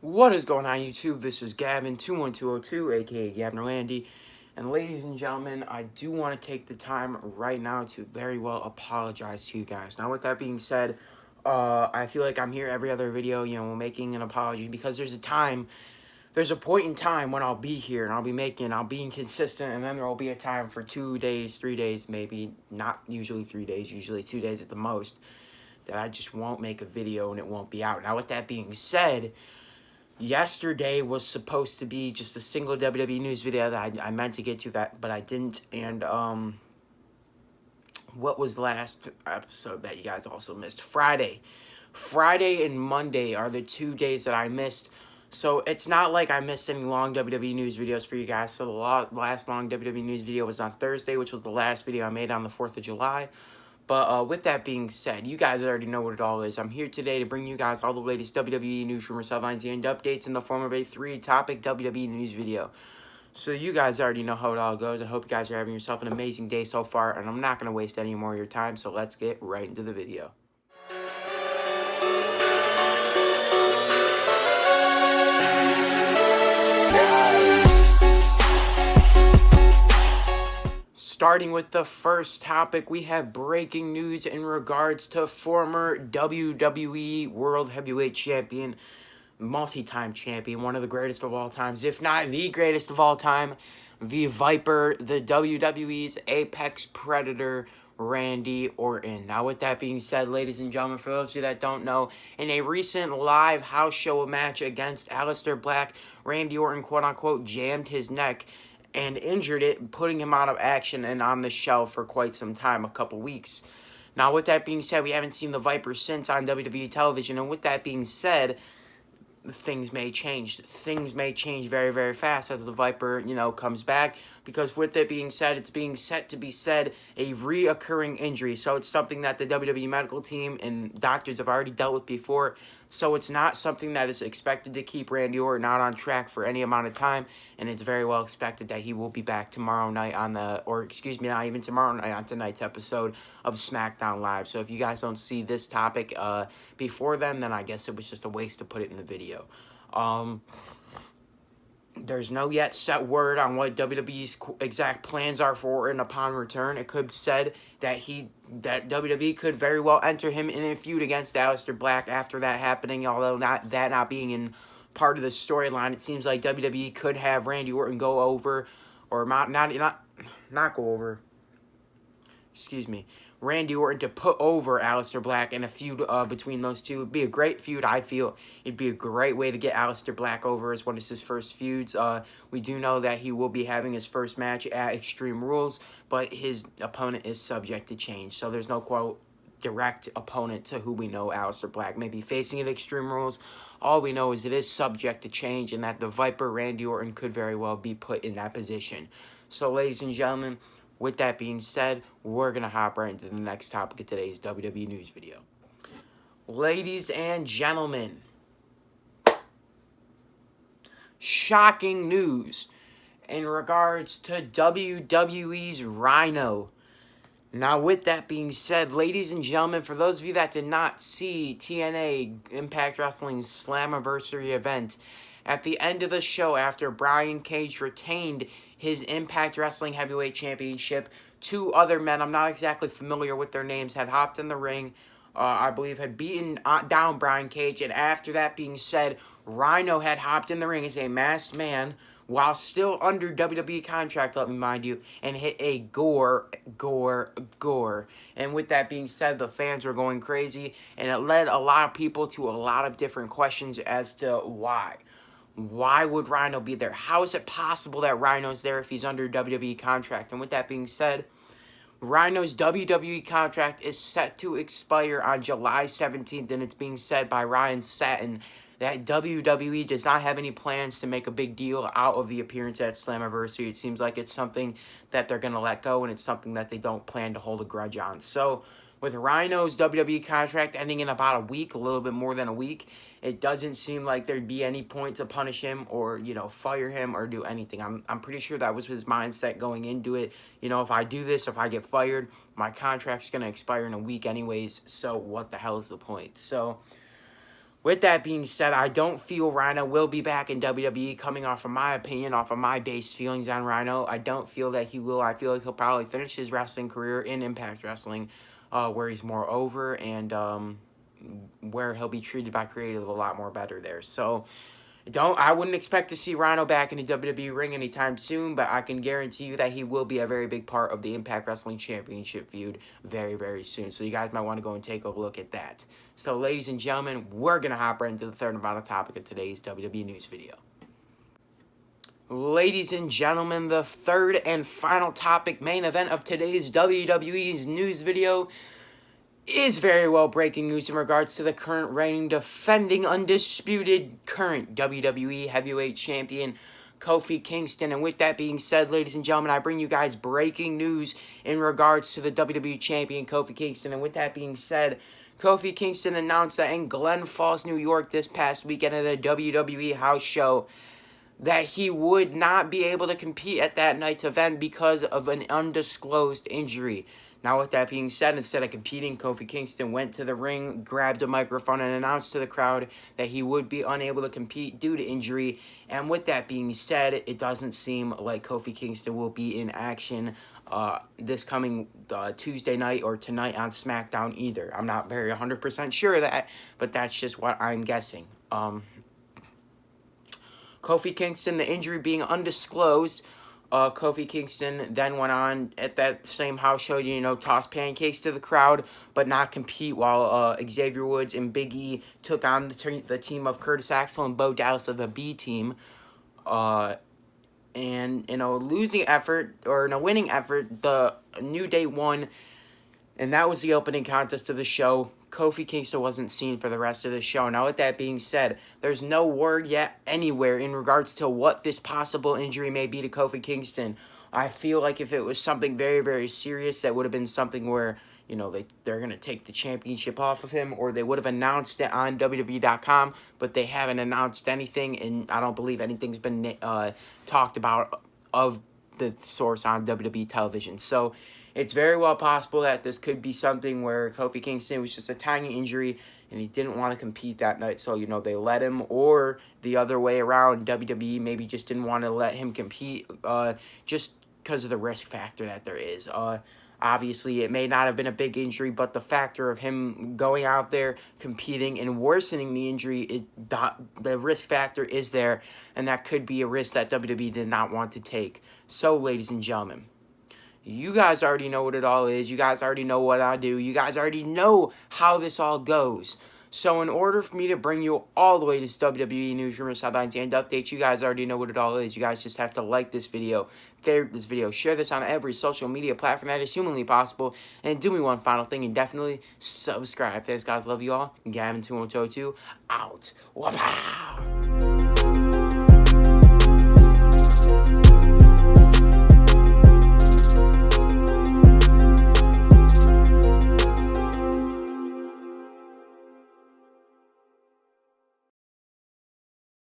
What is going on, YouTube? This is Gavin 21202, aka Gavin Orlandi. And ladies and gentlemen, I do want to take the time right now to very well apologize to you guys. Now, with that being said, I feel like I'm here every other video, making an apology because there's a point in time when I'll be here and I'll be inconsistent, and then there will be a time for 2 days, 3 days, maybe not usually 3 days, usually 2 days at the most, that I just won't make a video and it won't be out. Now, with that being said, yesterday was supposed to be just a single WWE news video that I meant to get to that, but I didn't. And what was the last episode that you guys also missed? Friday and Monday are the 2 days that I missed. So it's not like I missed any long WWE news videos for you guys. So the last long WWE news video was on Thursday, which was the last video I made on the 4th of July. But with that being said, you guys already know what it all is. I'm here today to bring you guys all the latest WWE news, rumors, headlines, and updates in the form of a 3-topic WWE news video. So you guys already know how it all goes. I hope you guys are having yourself an amazing day so far, and I'm not going to waste any more of your time, so let's get right into the video. Starting with the first topic, we have breaking news in regards to former WWE World Heavyweight Champion, multi-time champion, one of the greatest of all times, if not the greatest of all time, the Viper, the WWE's Apex Predator, Randy Orton. Now, with that being said, ladies and gentlemen, for those of you that don't know, in a recent live house show match against Aleister Black, Randy Orton, quote-unquote, jammed his neck and injured it, putting him out of action and on the shelf for quite some time, a couple weeks. Now, with that being said, we haven't seen the Viper since on WWE television, and with that being said, things may change. Things may change very, very fast as the Viper, comes back, because with it being said, it's being set to be said a reoccurring injury. So it's something that the WWE medical team and doctors have already dealt with before. So it's not something that is expected to keep Randy Orton out on track for any amount of time, and it's very well expected that he will be back tomorrow night not even tomorrow night, on tonight's episode of SmackDown Live. So if you guys don't see this topic before then I guess it was just a waste to put it in the video. There's no yet set word on what WWE's exact plans are for Orton upon return. It could be said that WWE could very well enter him in a feud against Aleister Black after that happening, although not being in part of the storyline. It seems like WWE could have Randy Orton go over, or not go over. Randy Orton to put over Aleister Black in a feud between those two. It'd be a great feud, I feel. It'd be a great way to get Aleister Black over as one of his first feuds. We do know that he will be having his first match at Extreme Rules, but his opponent is subject to change. So there's no, quote, direct opponent to who we know Aleister Black may be facing at Extreme Rules. All we know is it is subject to change, and that the Viper, Randy Orton, could very well be put in that position. So, ladies and gentlemen, with that being said, we're going to hop right into the next topic of today's WWE news video. Ladies and gentlemen, shocking news in regards to WWE's Rhino. Now, with that being said, ladies and gentlemen, for those of you that did not see TNA Impact Wrestling's Slammiversary event, at the end of the show, after Brian Cage retained his Impact Wrestling Heavyweight Championship, 2 other men, I'm not exactly familiar with their names, had hopped in the ring, I believe had beaten down Brian Cage, and after that being said, Rhino had hopped in the ring as a masked man, while still under WWE contract, let me mind you, and hit a gore. And with that being said, the fans were going crazy, and it led a lot of people to a lot of different questions as to why. Why would Rhino be there? How is it possible that Rhino's there if he's under WWE contract? And with that being said, Rhino's WWE contract is set to expire on July 17th, and it's being said by Ryan Satin that WWE does not have any plans to make a big deal out of the appearance at Slammiversary. It seems like it's something that they're going to let go, and it's something that they don't plan to hold a grudge on. So, with Rhino's WWE contract ending in about a week, a little bit more than a week, it doesn't seem like there'd be any point to punish him or, fire him or do anything. I'm pretty sure that was his mindset going into it. If I do this, if I get fired, my contract's going to expire in a week anyways, so what the hell is the point? So, With that being said, I don't feel Rhino will be back in WWE, coming off of my opinion, off of my based feelings on Rhino. I don't feel that he will. I feel like he'll probably finish his wrestling career in Impact Wrestling, where he's more over and where he'll be treated by creative a lot more better there. So, I wouldn't expect to see Rhino back in the WWE ring anytime soon, but I can guarantee you that he will be a very big part of the Impact Wrestling Championship feud very, very soon. So you guys might want to go and take a look at that. So, ladies and gentlemen, we're going to hop right into the third and final topic of today's WWE news video. Ladies and gentlemen, the third and final topic, main event of today's WWE's news video, is very well breaking news in regards to the current reigning, defending, undisputed current WWE Heavyweight Champion, Kofi Kingston. And with that being said, ladies and gentlemen, I bring you guys breaking news in regards to the WWE Champion, Kofi Kingston. And with that being said, Kofi Kingston announced that in Glen Falls, New York this past weekend at the WWE house show that he would not be able to compete at that night's event because of an undisclosed injury. Now, with that being said, instead of competing, Kofi Kingston went to the ring, grabbed a microphone, and announced to the crowd that he would be unable to compete due to injury. And with that being said, it doesn't seem like Kofi Kingston will be in action this coming Tuesday night or tonight on SmackDown either. I'm not very 100% sure of that, but that's just what I'm guessing. Kofi Kingston, the injury being undisclosed, Kofi Kingston then went on at that same house show, toss pancakes to the crowd, but not compete, while Xavier Woods and Big E took on the team of Curtis Axel and Bo Dallas of the B team. And in a losing effort, or in a winning effort, the New Day won, and that was the opening contest of the show. Kofi Kingston wasn't seen for the rest of the show. Now, with that being said, there's no word yet anywhere in regards to what this possible injury may be to Kofi Kingston. I feel like if it was something very, very serious, that would have been something where, they're going to take the championship off of him, or they would have announced it on WWE.com, but they haven't announced anything, and I don't believe anything's been talked about of the source on WWE television. So, it's very well possible that this could be something where Kofi Kingston was just a tiny injury and he didn't want to compete that night. So, they let him, or the other way around, WWE maybe just didn't want to let him compete just because of the risk factor that there is. Obviously, it may not have been a big injury, but the factor of him going out there, competing, and worsening the injury, the risk factor is there, and that could be a risk that WWE did not want to take. So, ladies and gentlemen, you guys already know what it all is. You guys already know what I do. You guys already know how this all goes. So in order for me to bring you all the way to this WWE news, rumors, headlines, and updates, you guys already know what it all is. You guys just have to like this video, favorite this video, share this on every social media platform that is humanly possible, and do me one final thing, and definitely subscribe. Thanks, guys. Love you all. Gavin 2122 out. Wow.